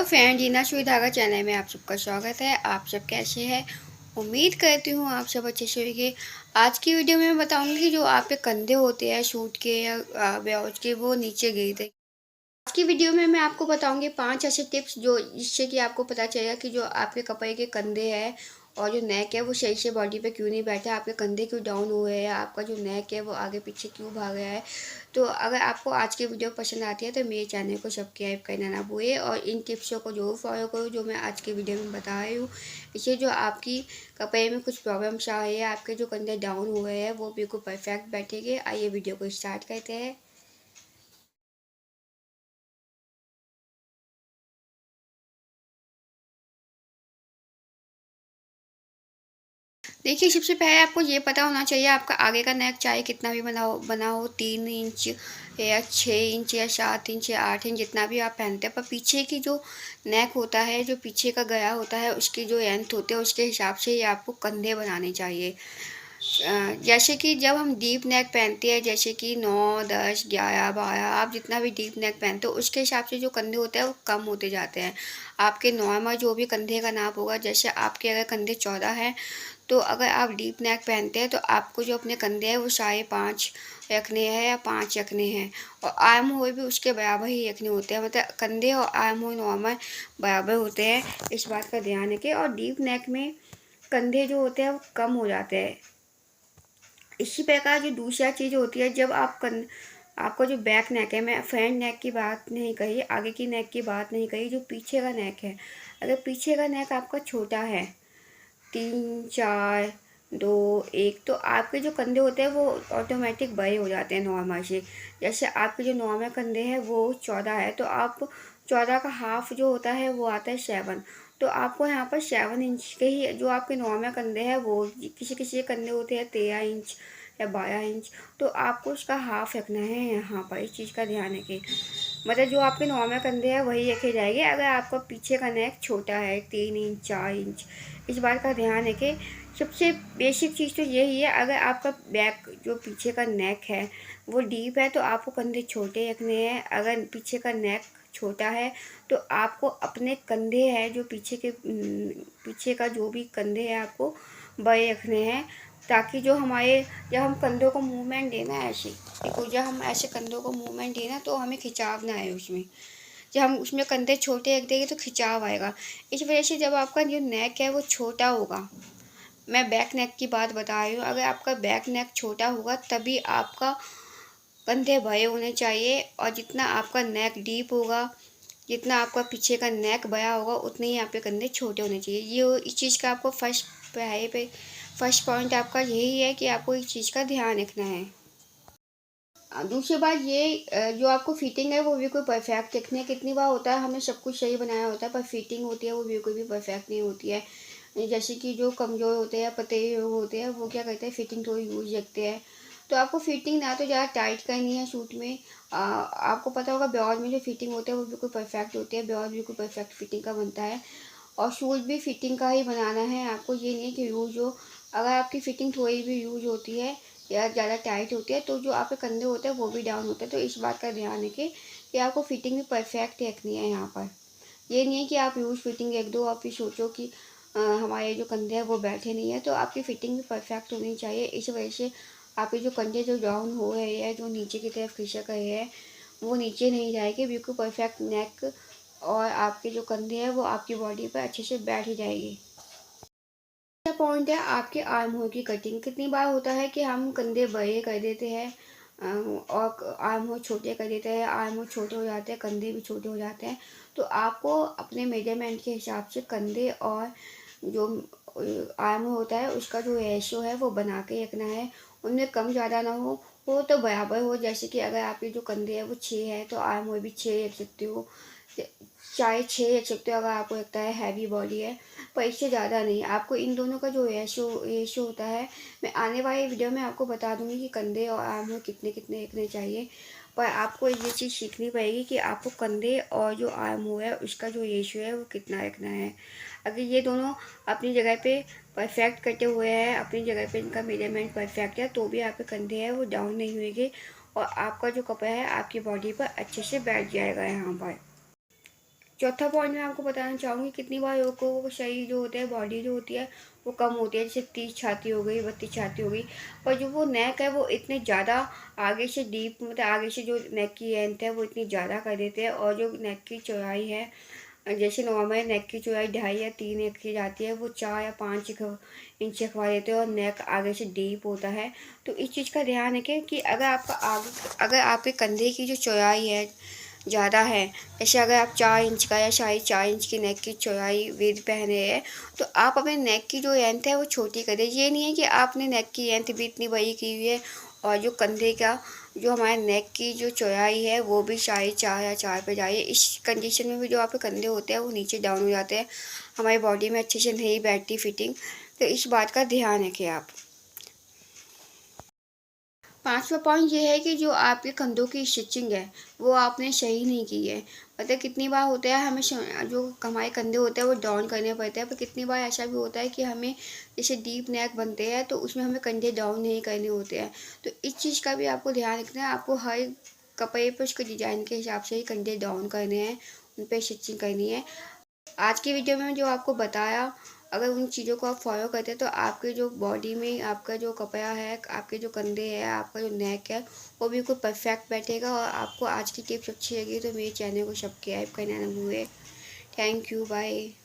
तो फ्रेंड जीना सुई धागा चैनल में आप सबका स्वागत है। आप सब कैसे हैं? उम्मीद करती हूँ आप सब अच्छे से होंगे। आज की वीडियो में मैं बताऊंगी कि जो आपके कंधे होते हैं सूट के या ब्लाउज के वो नीचे गिरते। आज की वीडियो में मैं आपको बताऊंगी 5 ऐसे टिप्स जो जिससे कि आपको पता चलेगा कि जो आपके कपड़े के कंधे हैं और जो नेक है वो सही से बॉडी पे क्यों नहीं बैठा, आपके कंधे क्यों डाउन हुए हैं, आपका जो नेक है वो आगे पीछे क्यों भाग रहा है। तो अगर आपको आज की वीडियो पसंद आती है तो मेरे चैनल को सब्सक्राइब करना ना भूलिए और इन टिप्सों को जरूर फॉलो करो जो मैं आज की वीडियो में बता रही हूँ। इससे जो आपकी कपड़े में कुछ प्रॉब्लम्स आ रही है, आपके जो कंधे डाउन हुए हैं वो बिल्कुल परफेक्ट बैठेंगे। आइए वीडियो को स्टार्ट करते हैं। देखिए, सबसे पहले आपको ये पता होना चाहिए आपका आगे का नेक चाहे कितना भी बना हो 3 इंच या 6 इंच या 7 इंच या 8 इंच जितना भी आप पहनते हैं, पर पीछे की जो नेक होता है, जो पीछे का गया होता है, उसकी जो लेंथ होती है उसके हिसाब से ही आपको कंधे बनाने चाहिए। जैसे कि जब हम डीप नेक पहनते हैं, जैसे कि 9, 10, 11, 12, आप जितना भी डीप नेक पहनते हो उसके हिसाब से जो कंधे होते हैं वो कम होते जाते हैं। आपके नॉर्मल जो भी कंधे का नाप होगा, जैसे आपके अगर कंधे 14 हैं तो अगर आप डीप नेक पहनते हैं तो आपको जो अपने कंधे हैं वो 5.5 रखने हैं या 5 रखने हैं। और आर्म होल भी उसके बराबर ही रखने होते हैं, मतलब कंधे और आर्म होल नॉर्मल बराबर होते हैं, इस बात का ध्यान रखें। और डीप नेक में कंधे जो होते हैं वो कम हो जाते हैं। इसी प्रकार जो दूसरा चीज़ होती है, जब आपका जो बैक नेक है, मैं फ्रंट नेक की बात नहीं कही, आगे की नेक की बात नहीं कही, जो पीछे का नेक है, अगर पीछे का नेक आपका छोटा है 3, 4, 2, 1, तो आपके जो कंधे होते हैं वो ऑटोमेटिक बड़े हो जाते हैं नॉर्मल से। जैसे आपके जो नॉर्मल कंधे हैं वो 14 है तो आप 14 का हाफ जो होता है वो आता है 7। तो आपको यहाँ पर 7 इंच के ही जो आपके नॉर्मल कंधे हैं, वो किसी किसी के कंधे होते हैं 13 इंच या 12 इंच, तो आपको उसका हाफ रखना है। यहाँ पर इस चीज़ का ध्यान रखें, मतलब जो आपके नॉर्मल कंधे हैं वही रखे जाएंगे। अगर आपका पीछे का नेक छोटा है 3 इंच 4 इंच, इस बात का ध्यान रखें। सबसे बेसिक चीज़ तो यही है, अगर आपका बैक जो पीछे का नेक है वो डीप है तो आपको कंधे छोटे रखने हैं। अगर पीछे का नेक छोटा है तो आपको अपने कंधे हैं जो पीछे का जो भी कंधे हैं आपको बड़े रखने हैं, ताकि जो हमारे जब हम कंधों को मूवमेंट देना है ऐसे, देखो जब हम ऐसे कंधों को मूवमेंट देना तो हमें खिंचाव ना आए उसमें। जब हम उसमें कंधे छोटे रख देंगे तो खिंचाव आएगा। इस वजह से जब आपका जो नेक है वो छोटा होगा, मैं बैक नेक की बात बता रही हूँ, अगर आपका बैक नेक छोटा होगा तभी आपका कंधे बड़े होने चाहिए। और जितना आपका नेक डीप होगा, जितना आपका पीछे का नेक बड़ा होगा, उतने ही आपके कंधे छोटे होने चाहिए। ये इस चीज़ का आपको फर्स्ट पॉइंट आपका यही है कि आपको इस चीज़ का ध्यान रखना है। दूसरी बात ये, जो आपको फिटिंग है वो बिल्कुल परफेक्ट रखनी है। कितनी बार होता है हमने सब कुछ सही बनाया होता है पर फिटिंग होती है वो बिल्कुल भी परफेक्ट नहीं होती है। जैसे कि जो कमज़ोर होते हैं, पतले लोग होते हैं, वो क्या करते हैं, फिटिंग थोड़ी यूज रखते हैं। तो आपको फिटिंग ना तो ज़्यादा टाइट करनी है सूट में। आपको पता होगा ब्लाउज में जो फिटिंग होती है वो बिल्कुल परफेक्ट होती है, ब्लाउज बिल्कुल परफेक्ट फिटिंग का बनता है। और शूज़ भी फिटिंग का ही बनाना है आपको, ये नहीं है कि यूज हो। अगर आपकी फिटिंग थोड़ी भी यूज होती है या ज़्यादा टाइट होती है तो जो आपके कंधे होते हैं वो भी डाउन होते हैं। तो इस बात का ध्यान रखें कि आपको फिटिंग भी परफेक्ट रखनी है यहाँ पर। ये नहीं है कि आप यूज फिटिंग रख दो और फिर सोचो कि हमारे जो कंधे हैं वो बैठे नहीं है, तो आपकी फिटिंग भी परफेक्ट होनी चाहिए। इस वजह से आपके जो कंधे जो डाउन हो रहे हैं, जो नीचे की तरफ खिसक रहे हैं, वो नीचे नहीं जाएगी, बिल्कुल परफेक्ट नेक और आपके जो कंधे हैं वो आपकी बॉडी पर अच्छे से बैठ ही जाएगी। दूसरा पॉइंट है आपके आर्म होल की कटिंग। कितनी बार होता है कि हम कंधे बड़े कर देते हैं और आर्म होल छोटे कर देते हैं, आर्म होल छोटे हो जाते हैं, कंधे भी छोटे हो जाते हैं। तो आपको अपने मेजरमेंट के हिसाब से कंधे और जो आर्म होता है उसका जो रेशो है वो बना के रखना है। उनमें कम ज़्यादा ना हो तो बराबर हो। जैसे कि अगर आपके जो कंधे है वो 6 है तो आर्म होल भी 6 रख सकते हो, चाहे 6 रख सकते हो अगर आपको लगता है हैवी बॉडी है, पर इससे ज़्यादा नहीं। आपको इन दोनों का जो रेशो होता है, मैं आने वाली वीडियो में आपको बता दूंगी कि कंधे और आर्म होल कितने कितने रखने चाहिए। पर आपको ये चीज़ सीखनी पड़ेगी कि आपको कंधे और जो आर्म होल है उसका जो रेशियो है वो कितना रखना है। अगर ये दोनों अपनी जगह पे परफेक्ट कटे हुए हैं, अपनी जगह पे इनका मेजरमेंट परफेक्ट है, तो भी आपके कंधे हैं वो डाउन नहीं हुएंगे और आपका जो कपड़ा है आपकी बॉडी पर अच्छे से बैठ जाएगा यहाँ पर। चौथा पॉइंट मैं आपको बताना चाहूँगी, कितनी बार को शरीर जो होता है, बॉडी जो होती है वो कम होती है, जैसे 30 छाती हो गई, 32 छाती हो गई, पर जो वो नेक है वो इतने ज़्यादा आगे से डीप, मतलब आगे से जो नेक की लेंथ है वो इतनी ज़्यादा कर देते हैं, और जो नेक की चौड़ाई है, जैसे नॉर्मल नेक की चौड़ाई 2.5 या 3 इंच की जाती है, वो 4 या 5 इंच रखवा देते हैं, और नेक आगे से डीप होता है। तो इस चीज़ का ध्यान रखें कि अगर आपके कंधे की जो चौड़ाई है ज़्यादा है, जैसे अगर आप 4 इंच का या 4.5 इंच की नेक की चौड़ाई विद पहने हैं, तो आप अपने नेक की जो लेंथ है वो छोटी कर दें। ये नहीं है कि आपने नेक की लेंथ भी इतनी बड़ी की हुई है, और जो कंधे का जो हमारे नेक की जो चौड़ाई है वो भी 4.5 या 4 पे जा रही है। इस कंडीशन में भी जो आपके कंधे होते हैं वो नीचे डाउन हो जाते हैं, हमारी बॉडी में अच्छे से नहीं बैठती फिटिंग। तो इस बात का ध्यान रखें आप। पाँचवा पॉइंट ये है कि जो आपके कंधों की स्टिचिंग है वो आपने सही नहीं की है। मतलब कितनी बार होता है हमें जो हमारे कंधे होते हैं वो डाउन करने पड़ते हैं, पर कितनी बार ऐसा भी होता है कि हमें जैसे डीप नेक बनते हैं तो उसमें हमें कंधे डाउन नहीं करने होते हैं। तो इस चीज़ का भी आपको ध्यान रखना है, आपको हर कपड़े पर उसके डिज़ाइन के हिसाब से ही कंधे डाउन करने हैं, उन पर स्टिचिंग करनी है। आज की वीडियो में जो आपको बताया, अगर उन चीज़ों को आप फॉलो करते हैं तो आपके जो बॉडी में आपका जो कपड़ा है, आपके जो कंधे हैं, आपका जो नेक है, वो बिल्कुल परफेक्ट बैठेगा। और आपको आज की टिप्स अच्छी लगी तो मेरे चैनल को सब्सक्राइब करना ना भूलें। Thank you, bye.